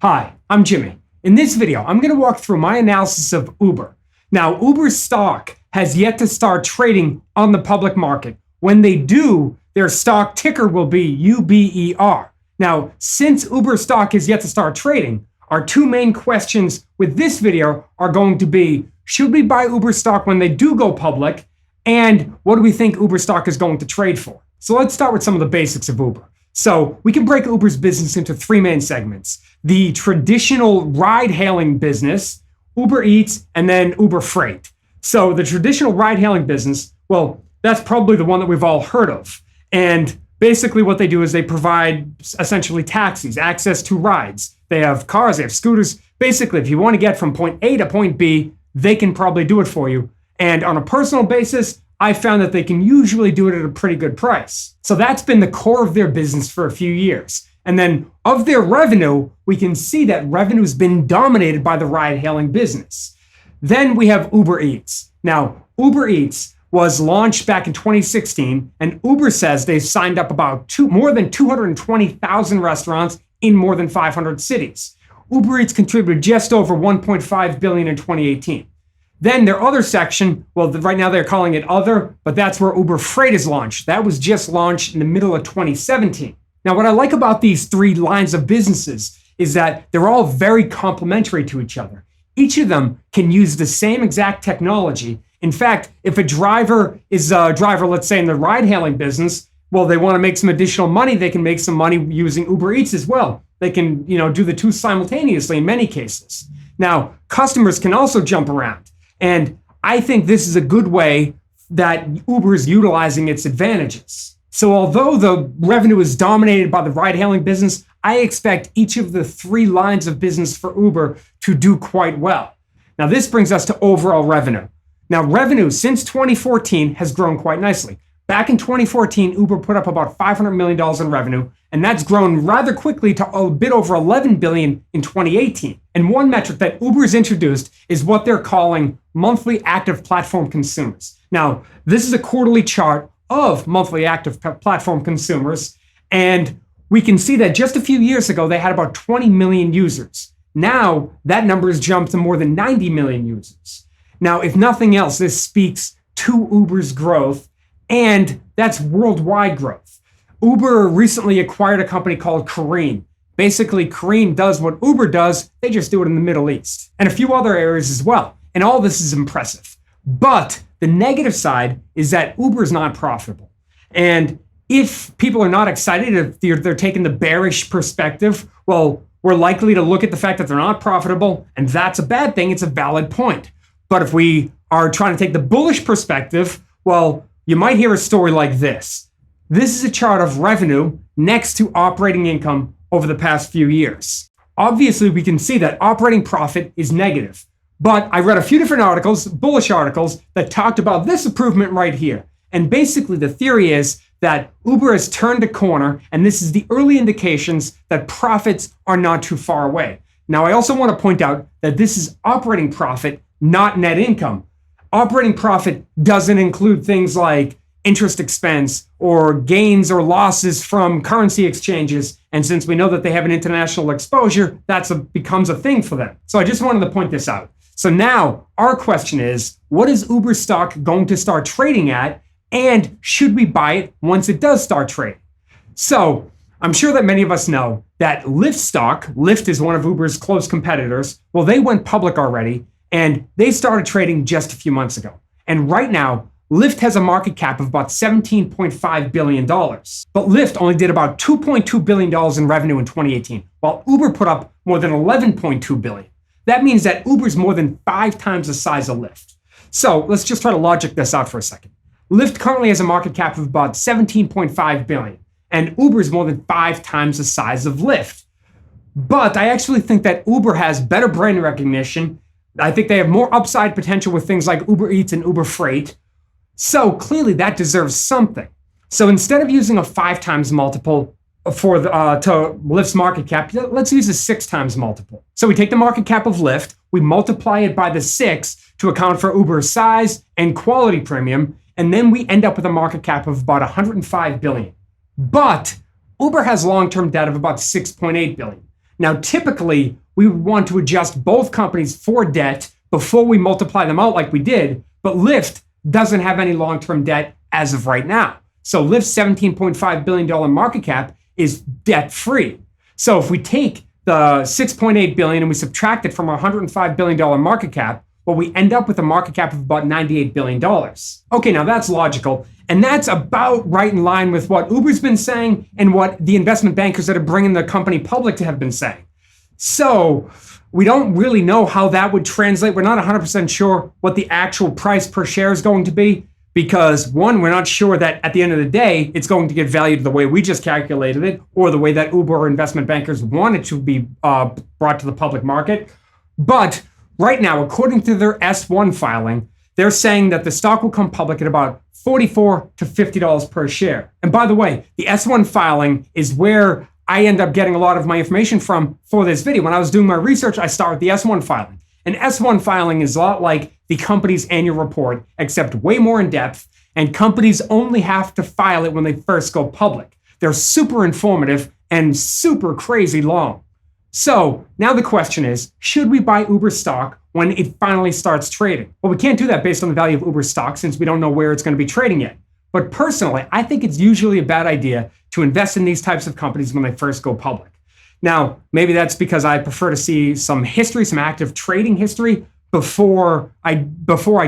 Hi, I'm Jimmy. In this video, I'm going to walk through my analysis of Uber. Now, Uber's stock has yet to start trading on the public market. When they do, their stock ticker will be UBER. Now, since Uber stock is yet to start trading, our two main questions with this video are going to be, should we buy Uber stock when they do go public? And what do we think Uber stock is going to trade for? So let's start with some of the basics of Uber. So we can break Uber's business into three main segments: the traditional ride-hailing business, Uber Eats, and then Uber Freight. So the traditional ride-hailing business, well, that's probably the one that we've all heard of. And basically what they do is they provide essentially taxis, access to rides. They have cars, they have scooters. Basically, if you want to get from point A to point B, they can probably do it for you. And on a personal basis, I found that they can usually do it at a pretty good price. So that's been the core of their business for a few years. And then of their revenue, we can see that revenue has been dominated by the ride-hailing business. Then we have Uber Eats. Now, Uber Eats was launched back in 2016, and Uber says they've signed up about more than 220,000 restaurants in more than 500 cities. Uber Eats contributed just over $1.5 billion in 2018. Then their other section, well, right now they're calling it other, but that's where Uber Freight is launched. That was just launched in the middle of 2017. Now, what I like about these three lines of businesses is that they're all very complementary to each other. Each of them can use the same exact technology. In fact, if a driver is a driver, let's say in the ride-hailing business, well, they want to make some additional money, they can make some money using Uber Eats as well. They can, do the two simultaneously in many cases. Now, customers can also jump around. And I think this is a good way that Uber is utilizing its advantages. So although the revenue is dominated by the ride-hailing business, I expect each of the three lines of business for Uber to do quite well. Now, this brings us to overall revenue. Now, revenue since 2014 has grown quite nicely. Back in 2014, Uber put up about $500 million in revenue, and that's grown rather quickly to a bit over $11 billion in 2018. And one metric that Uber's introduced is what they're calling monthly active platform consumers. Now, this is a quarterly chart of monthly active platform consumers, and we can see that just a few years ago, they had about 20 million users. Now, that number has jumped to more than 90 million users. Now, if nothing else, this speaks to Uber's growth, and that's worldwide growth. Uber recently acquired a company called Careem. Basically, Careem does what Uber does, they just do it in the Middle East, and a few other areas as well. And all this is impressive. But the negative side is that Uber is not profitable. And if people are not excited, if they're taking the bearish perspective, well, we're likely to look at the fact that they're not profitable, and that's a bad thing. It's a valid point. But if we are trying to take the bullish perspective, well, you might hear a story like this. This is a chart of revenue next to operating income over the past few years. Obviously, we can see that operating profit is negative. But I read a few different articles, bullish articles, that talked about this improvement right here. And basically, the theory is that Uber has turned a corner, and this is the early indications that profits are not too far away. Now, I also want to point out that this is operating profit, not net income. Operating profit doesn't include things like interest expense or gains or losses from currency exchanges. And since we know that they have an international exposure, becomes a thing for them. So I just wanted to point this out. So now our question is, what is Uber stock going to start trading at? And should we buy it once it does start trading? So I'm sure that many of us know that Lyft stock, Lyft is one of Uber's close competitors. Well, they went public already, and they started trading just a few months ago. And right now, Lyft has a market cap of about $17.5 billion. But Lyft only did about $2.2 billion in revenue in 2018, while Uber put up more than $11.2 billion. That means that Uber's more than 5 times the size of Lyft. So let's just try to logic this out for a second. Lyft currently has a market cap of about $17.5 billion, and Uber is more than 5 times the size of Lyft. But I actually think that Uber has better brand recognition. I think they have more upside potential with things like Uber Eats and Uber Freight. So clearly that deserves something. So instead of using a 5 times multiple to Lyft's market cap, let's use a 6 times multiple. So we take the market cap of Lyft, we multiply it by the 6 to account for Uber's size and quality premium, and then we end up with a market cap of about $105 billion. But Uber has long-term debt of about $6.8 billion. Now, typically, we would want to adjust both companies for debt before we multiply them out like we did, but Lyft doesn't have any long-term debt as of right now. So Lyft's $17.5 billion market cap is debt-free. So if we take the $6.8 billion and we subtract it from our $105 billion market cap, well, we end up with a market cap of about $98 billion. Okay, now that's logical. And that's about right in line with what Uber's been saying and what the investment bankers that are bringing the company public to have been saying. So we don't really know how that would translate. We're not 100% sure what the actual price per share is going to be because, one, we're not sure that at the end of the day, it's going to get valued the way we just calculated it or the way that Uber or investment bankers want it to be brought to the public market. But right now, according to their S-1 filing, they're saying that the stock will come public at about $44 to $50 per share. And by the way, the S-1 filing is where I end up getting a lot of my information from for this video. When I was doing my research, I start with the S-1 filing. An S-1 filing is a lot like the company's annual report, except way more in depth, and companies only have to file it when they first go public. They're super informative and super crazy long. So now the question is, should we buy Uber stock when it finally starts trading? Well, we can't do that based on the value of Uber stock since we don't know where it's going to be trading yet. But personally, I think it's usually a bad idea to invest in these types of companies when they first go public. Now, maybe that's because I prefer to see some history, some active trading history before I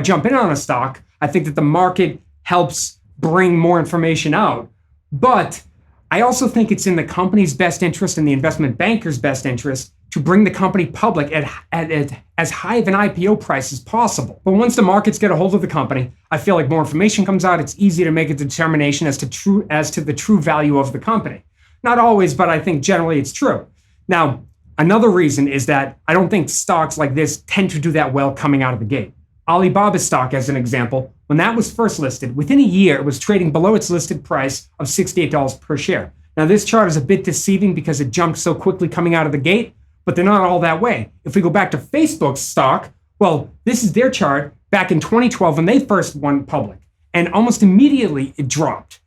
jump in on a stock. I think that the market helps bring more information out. But I also think it's in the company's best interest and the investment banker's best interest to bring the company public at as high of an IPO price as possible. But once the markets get a hold of the company, I feel like more information comes out. It's easy to make a determination as to the true value of the company. Not always, but I think generally it's true. Now, another reason is that I don't think stocks like this tend to do that well coming out of the gate. Alibaba stock, as an example, when that was first listed, within a year, it was trading below its listed price of $68 per share. Now, this chart is a bit deceiving because it jumped so quickly coming out of the gate, but they're not all that way. If we go back to Facebook's stock, well, this is their chart back in 2012 when they first went public, and almost immediately it dropped.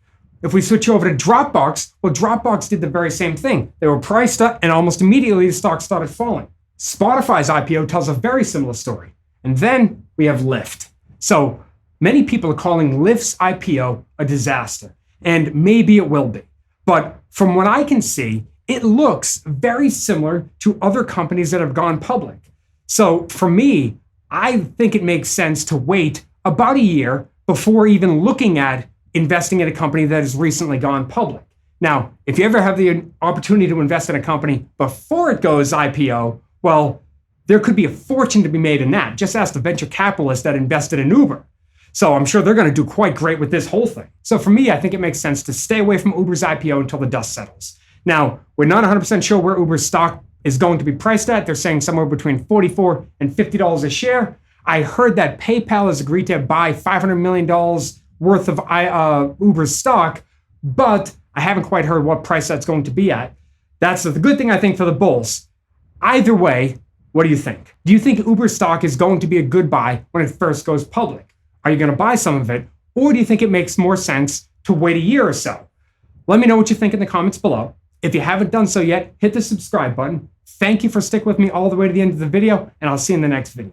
If we switch over to Dropbox, well, Dropbox did the very same thing. They were priced up and almost immediately the stock started falling. Spotify's IPO tells a very similar story. And then we have Lyft. So many people are calling Lyft's IPO a disaster, and maybe it will be. But from what I can see, it looks very similar to other companies that have gone public. So for me, I think it makes sense to wait about a year before even looking at investing in a company that has recently gone public. Now, if you ever have the opportunity to invest in a company before it goes IPO, well, there could be a fortune to be made in that. Just ask the venture capitalists that invested in Uber. So I'm sure they're going to do quite great with this whole thing. So for me, I think it makes sense to stay away from Uber's IPO until the dust settles. Now, we're not 100% sure where Uber's stock is going to be priced at. They're saying somewhere between $44 and $50 a share. I heard that PayPal has agreed to buy $500 million worth of Uber's stock, but I haven't quite heard what price that's going to be at. That's the good thing, I think, for the bulls. Either way, what do you think? Do you think Uber stock is going to be a good buy when it first goes public? Are you going to buy some of it? Or do you think it makes more sense to wait a year or so? Let me know what you think in the comments below. If you haven't done so yet, hit the subscribe button. Thank you for sticking with me all the way to the end of the video, and I'll see you in the next video.